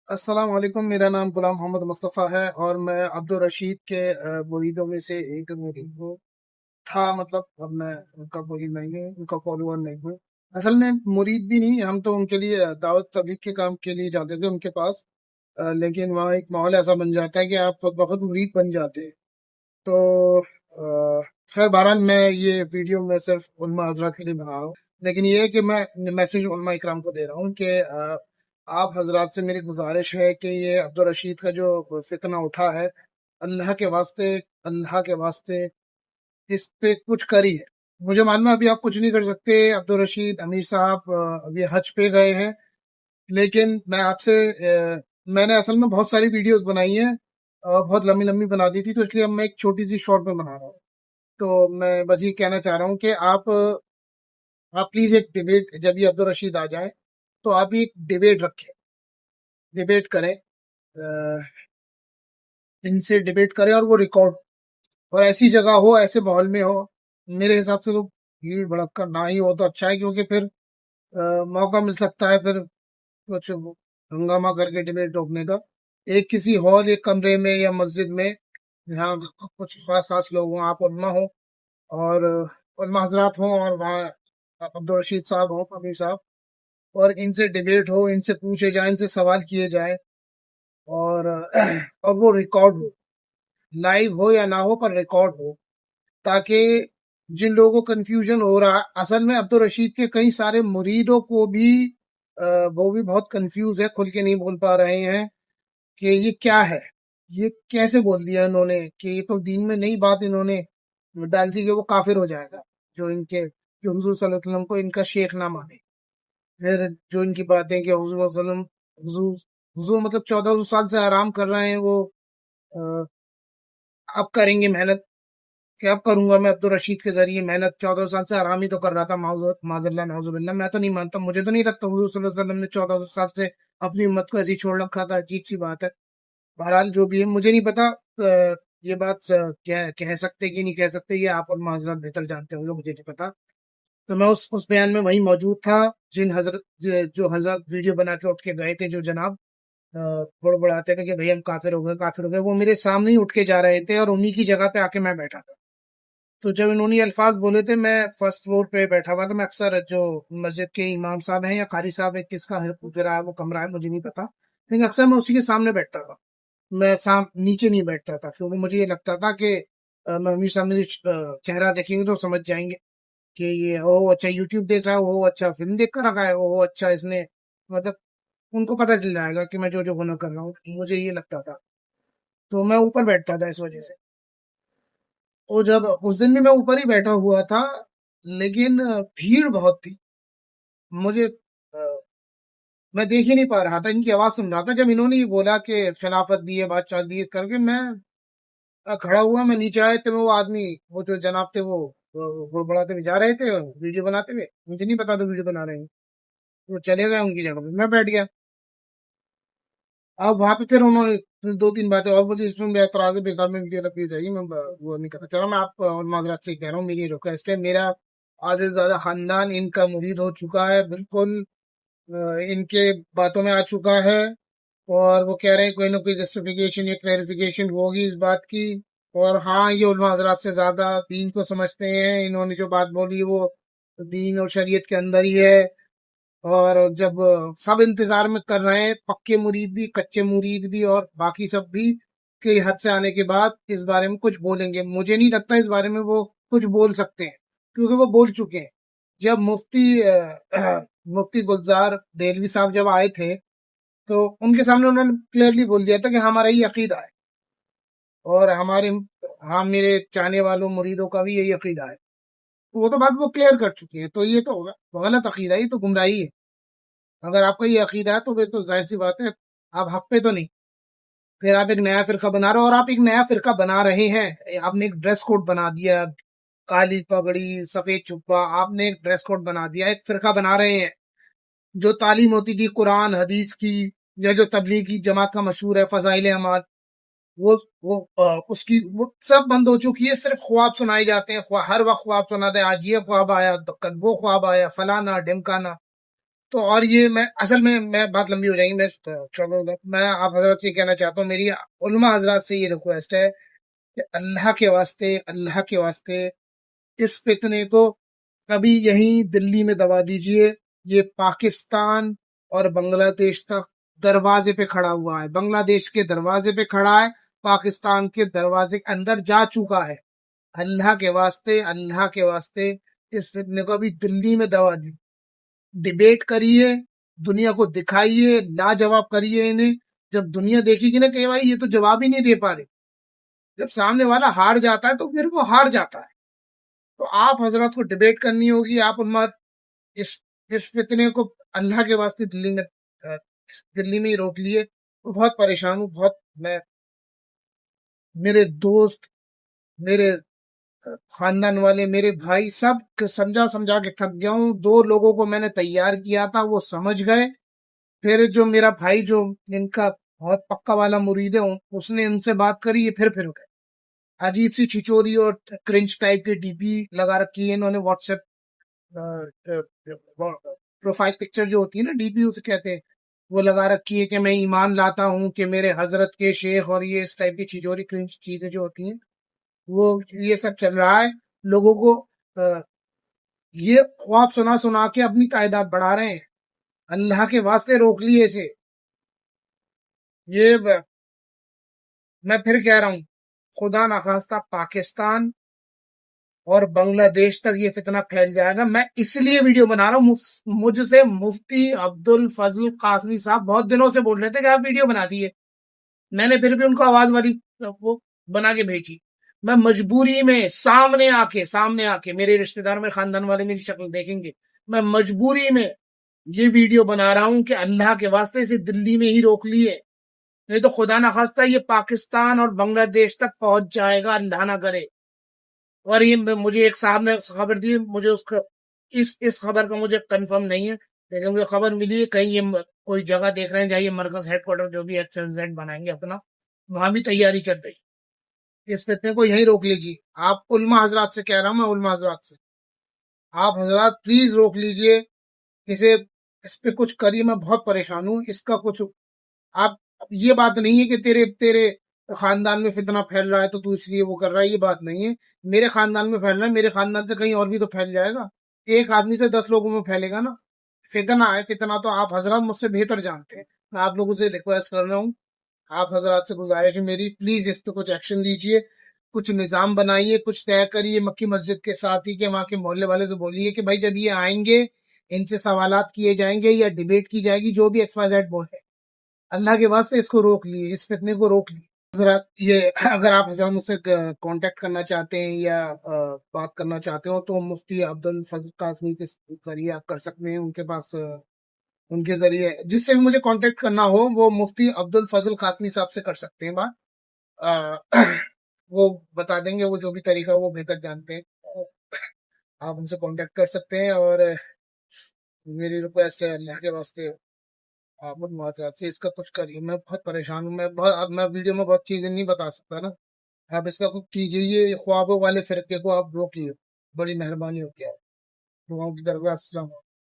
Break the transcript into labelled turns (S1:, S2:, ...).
S1: السلام علیکم، میرا نام غلام محمد مصطفیٰ ہے اور میں عبدالرشید کے مریدوں میں سے ایک مرید ہوں مطلب اب میں ان کا مرید نہیں ہوں، ان کا فالوور نہیں ہوں۔ اصل میں مرید بھی نہیں، ہم تو ان کے لیے دعوت تبلیغ کے کام کے لیے جاتے تھے ان کے پاس، لیکن وہاں ایک ماحول ایسا بن جاتا ہے کہ آپ بہت مرید بن جاتے ہیں۔ تو آ، خیر بہرحال میں یہ ویڈیو میں صرف علماء حضرات کے لیے بنا رہا ہوں، لیکن یہ ہے کہ میں میسج علماء اکرام کو دے رہا ہوں کہ آپ حضرات سے میری گزارش ہے کہ یہ عبدالرشید کا جو فتنہ اٹھا ہے، اللہ کے واسطے اس پہ کچھ کری ہے۔ مجھے معلوم ہے ابھی آپ کچھ نہیں کر سکتے، عبدالرشید امیر صاحب ابھی حج پہ گئے ہیں، لیکن میں آپ سے میں نے اصل میں بہت ساری ویڈیوز بنائی ہیں، بہت لمبی لمبی بنا دی تھی، تو اس لیے اب میں ایک چھوٹی سی شارٹ میں بنا رہا ہوں۔ تو میں بس یہ کہنا چاہ رہا ہوں کہ آپ پلیز ایک ڈیبیٹ، جب یہ عبدالرشید آ جائے تو آپ ایک ڈیبیٹ رکھیں، ڈیبیٹ کریں، ان سے ڈیبیٹ کریں اور وہ ریکارڈ، اور ایسی جگہ ہو، ایسے ماحول میں ہو۔ میرے حساب سے تو بھیڑ بھڑکا نہ ہی ہو تو اچھا ہے، کیونکہ پھر موقع مل سکتا ہے پھر کچھ ہنگامہ کر کے ڈیبیٹ روکنے کا۔ ایک کسی ہال، ایک کمرے میں یا مسجد میں جہاں کچھ خاص خاص لوگ ہوں، آپ علماء ہوں اور علماء حضرات ہوں، اور وہاں عبدالرشید صاحب ہوں، امیر صاحب، اور ان سے ڈیبیٹ ہو، ان سے پوچھے جائیں، ان سے سوال کیے جائیں، اور وہ ریکارڈ ہو، لائیو ہو یا نہ ہو پر ریکارڈ ہو، تاکہ جن لوگوں کو کنفیوژن ہو رہا، اصل میں عبدالرشید کے کئی سارے مریدوں کو بھی وہ بھی بہت کنفیوز ہے، کھل کے نہیں بول پا رہے ہیں کہ یہ کیا ہے، یہ کیسے بول دیا انہوں نے کہ یہ تو دین میں نئی بات انہوں نے ڈال دی کہ وہ کافر ہو جائے گا، جو حضور صلی اللہ علیہ وسلم کو ان کا شیخ نہ مانے۔ پھر جو ان کی باتیں کہ حضور صلی اللہ علیہ وسلم، حضور مطلب 1400 سال سے آرام کر رہے ہیں، وہ اب کریں گے محنت، کہ اب کروں گا میں عبدالرشید کے ذریعے محنت، 1400 سال سے آرام ہی تو کر رہا تھا، معاذ اللہ نعوذ باللہ۔ میں تو نہیں مانتا، مجھے تو نہیں لگتا حضور صلی اللہ علیہ وسلم نے 1400 سال سے اپنی امت کو ایسی چھوڑ رکھا تھا، عجیب سی بات ہے۔ بہرحال جو بھی ہے، مجھے نہیں پتا یہ بات کہہ سکتے کہ نہیں کہہ سکتے، یہ آپ اور معذرت بہتر جانتے ہوں گے، مجھے نہیں پتا۔ تو میں اس بیان میں وہیں موجود تھا، جو حضرت ویڈیو بنا کے اٹھ کے گئے تھے، جو جناب بڑبڑاتے تھے کہ بھئی ہم کافر ہو گئے، کافر ہو گئے، وہ میرے سامنے ہی اٹھ کے جا رہے تھے اور انہی کی جگہ پہ آ کے میں بیٹھا تھا۔ تو جب انہوں نے الفاظ بولے تھے، میں فرسٹ فلور پہ بیٹھا ہوا تھا، میں اکثر جو مسجد کے امام صاحب ہیں یا قاری صاحب ہیں، کس کا ہے پوچھ رہا ہے، وہ کمرہ ہے مجھے نہیں پتا، لیکن اکثر میں اسی کے سامنے بیٹھتا تھا، میں نیچے نہیں بیٹھتا تھا، کیونکہ مجھے یہ لگتا تھا کہ میں امیر صاحب میری چہرہ دیکھیں گے تو سمجھ جائیں گے کہ یہ اچھا یوٹیوب دیکھ رہا ہے، اچھا فلم دیکھ کر رکھا ہے، اچھا اس نے مطلب ان کو پتہ چل جائے گا کہ میں جو گناہ کر رہا ہوں، مجھے یہ لگتا تھا، تو میں اوپر بیٹھتا تھا اس وجہ سے۔ اور جب اس دن بھی میں اوپر ہی بیٹھا ہوا تھا، لیکن بھیڑ بہت تھی، مجھے میں دیکھ ہی نہیں پا رہا تھا، ان کی آواز سن رہا تھا۔ جب انہوں نے یہ بولا کہ خلافت دی ہے، بادشاہ دی ہے کر کے، میں کھڑا ہوا، میں نیچے آئے تو وہ آدمی، وہ جو جناب تھے، وہ بڑبڑاتے ہوئے جا رہے تھے ویڈیو بناتے ہوئے، مجھے نہیں پتا تھا ویڈیو بنا رہے ہیں، وہ چلے گئے ان کی جگہ پہ، میں بیٹھ گیا۔ اب وہاں پہ پھر انہوں نے دو تین باتیں اور بولی، اس میں اعتراض بیکار میں لگی ہو جائے گی، میں وہ نہیں کرنا چاہ رہا۔ میں آپ اور معذرات سے کہہ رہا ہوں، میری ریکویسٹ ہے، میرا آدھے سے زیادہ خاندان ان کا مرید ہو چکا ہے، بالکل ان کے باتوں میں آ چکا ہے، اور وہ کہہ رہے ہیں کوئی نہ کوئی جسٹیفیکیشن یا کلیریفیکیشن ہوگی اس بات کی۔ اور ہاں، یہ علماء حضرات سے زیادہ دین کو سمجھتے ہیں، انہوں نے جو بات بولی وہ دین اور شریعت کے اندر ہی ہے، اور جب سب انتظار میں کر رہے ہیں، پکے مرید بھی، کچے مرید بھی، اور باقی سب بھی، کہ حد سے آنے کے بعد اس بارے میں کچھ بولیں گے، مجھے نہیں لگتا اس بارے میں وہ کچھ بول سکتے ہیں، کیونکہ وہ بول چکے ہیں۔ جب مفتی گلزار دہلوی صاحب جب آئے تھے، تو ان کے سامنے انہوں نے کلیئرلی بول دیا تھا کہ ہمارا یہ عقیدہ ہے، اور میرے چاہنے والوں مریدوں کا بھی یہی عقیدہ ہے، وہ تو بات وہ کلیئر کر چکی ہے، تو یہ تو غلط عقیدہ ہے، یہ تو گمراہی ہے۔ اگر آپ کا یہ عقیدہ ہے تو پھر تو ظاہر سی بات ہے آپ حق پہ تو نہیں، پھر آپ ایک نیا فرقہ بنا رہے ہو، اور آپ ایک نیا فرقہ بنا رہے ہیں، آپ نے ایک ڈریس کوڈ بنا دیا، کالی پگڑی، سفید چپا، آپ نے ایک ڈریس کوڈ بنا دیا، ایک فرقہ بنا رہے ہیں۔ جو تعلیم ہوتی تھی قرآن حدیث کی، یا جو تبلیغی جماعت کا مشہور ہے فضائل اعمال، اس کی وہ سب بند ہو چکی ہے، صرف خواب سنائے جاتے ہیں، ہر وقت خواب سنا دے، آج یہ خواب آیا، کل وہ خواب آیا، فلانا ڈھمکانا۔ تو اور یہ میں اصل میں بات لمبی ہو جائیں گی، میں آپ حضرات سے یہ کہنا چاہتا ہوں، میری علماء حضرات سے یہ ریکویسٹ ہے کہ اللہ کے واسطے اس فتنے کو کبھی یہیں دلی میں دبا دیجئے. یہ پاکستان اور بنگلہ دیش تک دروازے پہ کھڑا ہوا ہے، بنگلہ دیش کے دروازے پہ کھڑا ہے، پاکستان کے دروازے کے اندر جا چکا ہے. اللہ کے واسطے اس فتنے کو ابھی دلی میں دبا دی، ڈیبیٹ کریے، دنیا کو دکھائیے، لاجواب کریے انہیں. جب دنیا دیکھے گی نا کہ بھائی یہ تو جواب ہی نہیں دے پا رہے، جب سامنے والا ہار جاتا ہے تو پھر وہ ہار جاتا ہے. تو آپ حضرات کو ڈیبیٹ کرنی ہوگی. آپ اس اس فتنے کو اللہ کے واسطے دلی میں ہی روک لیے. میں بہت پریشان ہوں، میں میرے دوست، میرے خاندان والے، میرے بھائی سب سمجھا کے تھک گیا ہوں. 2 لوگوں کو میں نے تیار کیا تھا، وہ سمجھ گئے. پھر جو میرا بھائی جو ان کا بہت پکا والا مرید ہے، اس نے ان سے بات کری، یہ پھر گئے. عجیب سی چھچوری اور کرنچ ٹائپ کی ڈی پی لگا رکھی ہے انہوں نے. واٹس ایپ پروفائل پکچر جو ہوتی ہے نا، ڈی پی اسے کہتے ہیں، وہ لگا رکھی ہے کہ میں ایمان لاتا ہوں کہ میرے حضرت کے شیخ، اور یہ اس ٹائپ کی چھچوری کرنچ چیزیں جو ہوتی ہیں، وہ یہ سب چل رہا ہے. لوگوں کو یہ خواب سنا کے اپنی تعداد بڑھا رہے ہیں. اللہ کے واسطے روک لیے اسے. یہ میں پھر کہہ رہا ہوں، خدا نخواستہ پاکستان اور بنگلہ دیش تک یہ فتنہ پھیل جائے گا. میں اس لیے ویڈیو بنا رہا ہوں، مجھ سے مفتی عبد الفضل قاسمی صاحب بہت دنوں سے بول رہے تھے کہ آپ ویڈیو بنا دیے. میں نے پھر بھی ان کو آواز والی وہ بنا کے بھیجی. میں مجبوری میں سامنے آ کے میرے رشتہ دار، میرے خاندان والے میری شکل دیکھیں گے، میں مجبوری میں یہ ویڈیو بنا رہا ہوں کہ اللہ کے واسطے اسے دلی میں ہی روک لیے. نہیں تو خدا نخواستہ یہ پاکستان اور بنگلہ دیش تک پہنچ جائے گا، اللہ نہ کرے. اور یہ مجھے ایک صاحب نے خبر دی، مجھے اس خبر کا مجھے کنفرم نہیں ہے، لیکن مجھے خبر ملی ہے کہیں یہ کوئی جگہ دیکھ رہے ہیں جہاں یہ مرکز ہیڈ کوارٹر جو بھی XYZ بنائیں گے اپنا، وہاں بھی تیاری چل رہی. اس فتنے کو یہیں روک لیجیے. آپ علماء حضرات سے کہہ رہا ہوں، میں علماء حضرات سے، آپ حضرات پلیز روک لیجیے اسے، اس پہ کچھ کریے. میں بہت پریشان ہوں. اس کا کچھ آپ، یہ بات نہیں ہے کہ تیرے خاندان میں فتنہ پھیل رہا ہے تو اس لیے وہ کر رہا ہے، یہ بات نہیں ہے. میرے خاندان میں پھیل رہا ہے، میرے خاندان سے کہیں اور بھی تو پھیل جائے گا. ایک آدمی سے 10 لوگوں میں پھیلے گا نا. فتنہ ہے، فتنہ تو آپ حضرات مجھ سے بہتر جانتے ہیں. میں آپ لوگوں سے ریکویسٹ کر رہا ہوں، آپ حضرات سے گزارش ہے میری، پلیز اس پہ کچھ ایکشن لیجئے، کچھ نظام بنائیے، کچھ طے کریے مکی مسجد کے ساتھ ہی، کہ وہاں کے محلے والے سے بولیے کہ بھائی جب یہ آئیں گے ان سے سوالات کیے جائیں گے یا ڈیبیٹ کی جائے گی، جو بھی XYZ بولے، اللہ کے واسطے اس کو روک لیے، اس فتنے کو روک لیے. حضرات یہ اگر آپ حضرات مجھ سے کانٹیکٹ کرنا چاہتے ہیں یا بات کرنا چاہتے ہو تو مفتی عبد الفضل قاسمی کے ذریعے آپ کر سکتے ہیں. ان کے پاس ان کے ذریعے جس سے بھی مجھے کانٹیکٹ کرنا ہو وہ مفتی عبد الفضل قاسمی صاحب سے کر سکتے ہیں بات. وہ بتا دیں گے، وہ جو بھی طریقہ وہ بہتر جانتے ہیں. آپ ان سے کانٹیکٹ کر سکتے ہیں. اور میری ریکویسٹ ہے اللہ کے واسطے آپ معذرت سے اس کا کچھ کریے. میں بہت پریشان ہوں. میں ویڈیو میں بہت چیزیں نہیں بتا سکتا نا. آپ اس کا کچھ کیجیے. یہ خوابوں والے فرقے کو آپ روکیے، بڑی مہربانی ہوگی. آپ دعاؤں کی درگاہ. السلام علیکم.